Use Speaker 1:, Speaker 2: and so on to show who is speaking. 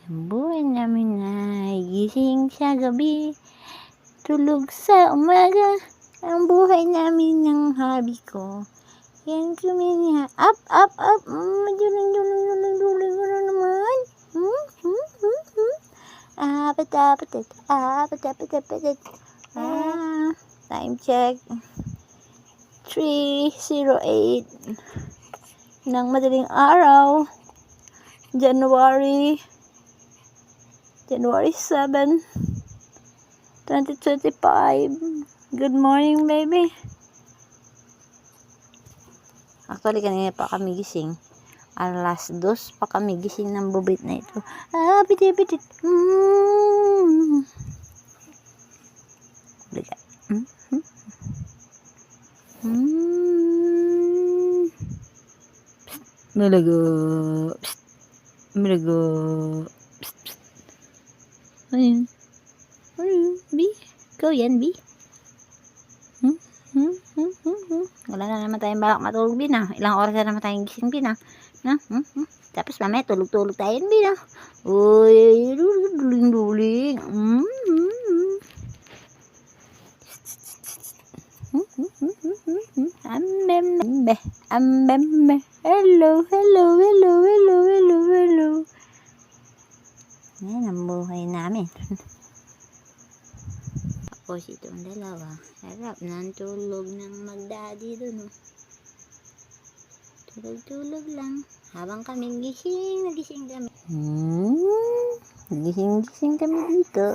Speaker 1: Ang buhay namin ay gising sa gabi, tulog sa umaga. Ang buhay namin ng hobby ko. Yan kami nga. Up, up, up. Duling ko na naman. Apat. Time check. 3:08 ng madaling araw. January 7, 2025. Good morning, baby. Actually, kanina pa kami gising. Alas 2 pa kami gising ng bubit na ito. Pitit. Liga. Malago. Malago. Ayun. B? Ikaw yan, B? Wala na naman tayong balak matulog, Bin, ah. Ilang oras na naman tayong gising, Bin, ah. Tapos mamaya tulog-tulog tayo, Bin, ah. Uy, duling-duling. Ambembe. Hello. Yan ang buhay namin. Tapos itong dalawa, harap ng tulog ng magdaddy dun, oh. Tulog lang. Habang kami nagising kami. Gising kami dito.